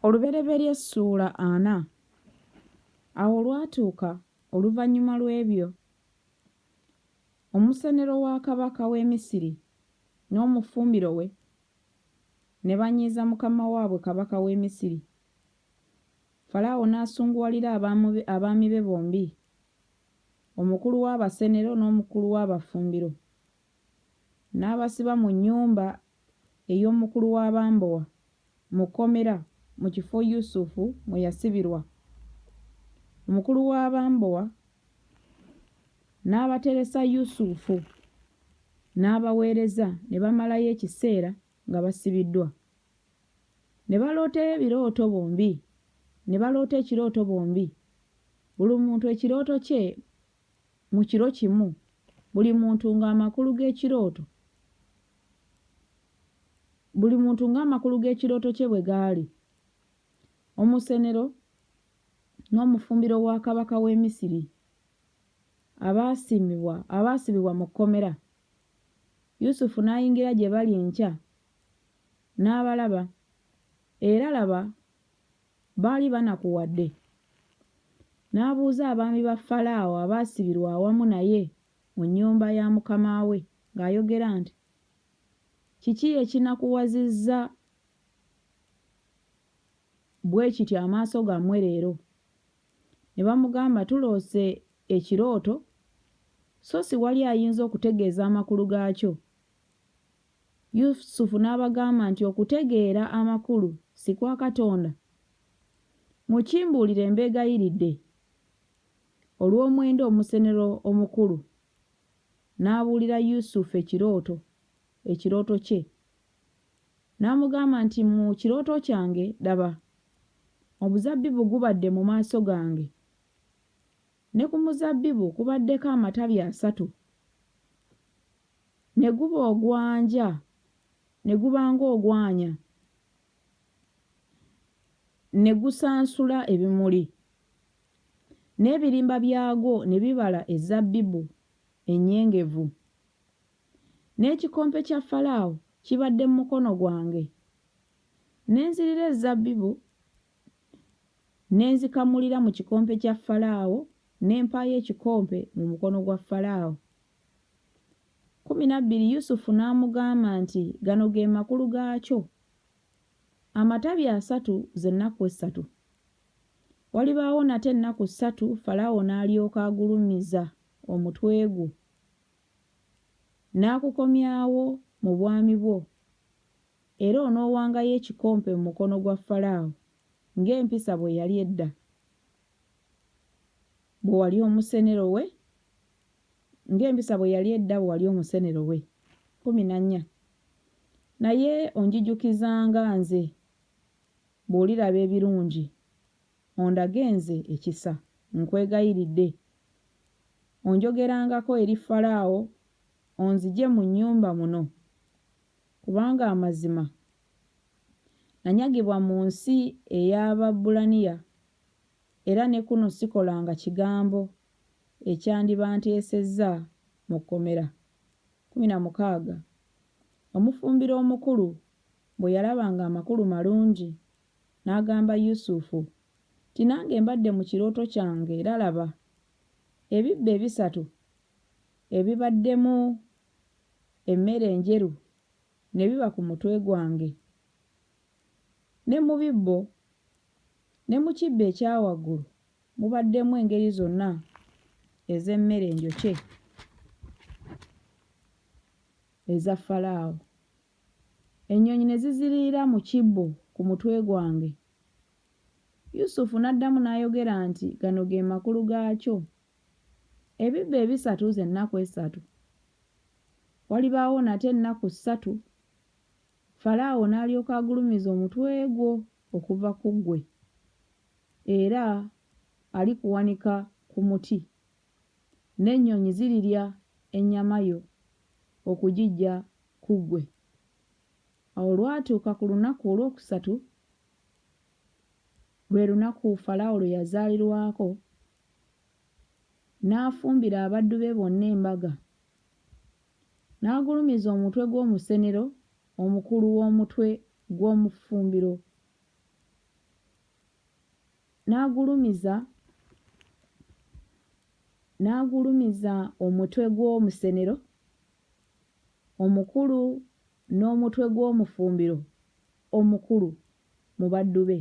Olubereberye essuula 40. Awo lwatuuka oluvannyuma lw'ebyo, omusenero wa kabaka w'e Misiri n'omufumbiro we ne banyiiza mukama waabwe kabaka w'e Misiri. Falaawo n'asunguwalira abaami be bombi, omukulu w'abasenero n'omukulu w'abafumbiro, n'abasiba mu nnyumba ey'omukulu w'abambowa mu kkomera mu kifo Yusufu mwe yasibirwa. Omukulu w'abambowa n'abateresa Yusufu n'abaweereza ne bamalayo ekiseera nga basibiddwa. Ne baloota ebirooto bombi, ne baloota ekirooto bombi, buli muntu ekirooto kye mu kiro kimu, buli muntu ng'amakulu g'ekirooto kye bwe gaali. Omusenero n'omufumbiro wa kabaka w'e Misiri abaasibibwa mu kkomera. Yusufu n'ayingira gye bali enkya n'abalaba, era laba baali banakuwadde. N'abuuza abaami ba Falaawo abaasibirwa awamu naye mu nnyumba ya mukama we ng'ayogera nti, kiki ekinakuwazizza bwe kityo amaaso gammwe leero? Ne bamugamba, tuloose ekirooto, so si wali ayinza okutegeeza amakulu gaakyo. Yusufu n'abagamba nti okutegeera amakulu si kwa Katonda. Mukimbuulire mbeegayiridde. Olw'omwenda omusenero omukulu n'abuulira Yusufu ekirooto kye. N'amugamba nti mu kirooto kyange laba, omuzabbibu gubadde mu maaso gange, ne ku muzabbibu kubaddeko amatabi 3, ne guba ogwanja, ne guba ng'ogwanya, ne gusansula ebimuli, n'ebirimba byagwo ne bibala ezabbibu ennyengevu. N'ekikompe kya Falaawo kibadde mu mukono gwange. N'enzirira ezabbibu ne nzikamulira mu kikompe kya Falaawo, ne mpaayo ekikompe mu mukono gwa Falaawo. 12 Yusufu n'amugamba nti, gano ge makulu gaakyo. Amatabi 3 ze nnaku 3. Walibaawo nate ennaku 3 Falaawo n'alyoka agulumiza omutwe gwo, n'akukomyawo mu bwami bwo, era onoowangayo ekikompe mu mukono gwa Falaawo ng'empisa bwe yali edda, bwe wali omusenero we, ng'empisa bwe yali edda bwe wali omusenero we. 14 Naye onjijukizanga nze bw'oliraba ebirungi, ondage nze ekisa, nkwegayiridde. Onjogerangako eri Falaawo, onzigye mu nnyumba muno, kubanga amazima nanyagibwa mu nsi ey'Ababulaniya, era ne kuno sikolanga kigambo ekyandibanteesezza mu kkomera. 16 Omufumbiro omukulu bwe yalabanga amakulu malungi, n'agamba Yusufu ti nange mbadde mu kirooto kyange, era laba, ebibbo 3 ebibaddemu emmere enjeru ne biba ku mutwe gwange, ne mu bibbo ne mu kibbo ekya waggulu mubaddemu engeri zonna ez'emmere enjokye eza Falaawo. Ennyonyi ne ziziriira mu kibbo ku mutwe gwange. Yusufu n'addamu n'ayogera nti, gano ge makulu gaakyo. Ebibbo 3 ze nnaku 3. Walibaawo nate ennaku 3 Falaawo n'alyoka agulumiza omutwe gwo okuva ku ggwe, era alikuwanika ku muti, n'ennyonyi zirirya ennyama yo okugiggya ku ggwe. Awo lwatuuka ku lunaku olwokusatu, lwe lunaku Falaawo lwe yazaalirwako, n'afumbira abaddu be bonna embaga, n'agulumiza omutwe gw'omusenero omukulu w'omutwe gw'omufumbiro n'agulumiza omutwe gw'omusenero omukulu n'omutwe gw'omufumbiro omukulu mu baddu be.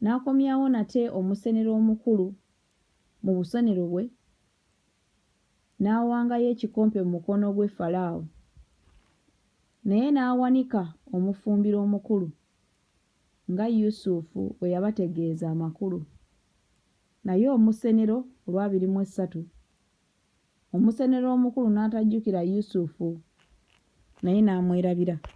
N'akomyawo nate omusenero omukulu mu busonero bwe, n'awangayo ekikompe mu mukono gwe Falaawo. Naye n'awanika omufumbiro omukulu nga Yusufu bwe yabategeeza amakulu. Naye omusenero olw'abirimu-esatu, omusenero omukulu n'atajjukira Yusufu naye n'amwerabira.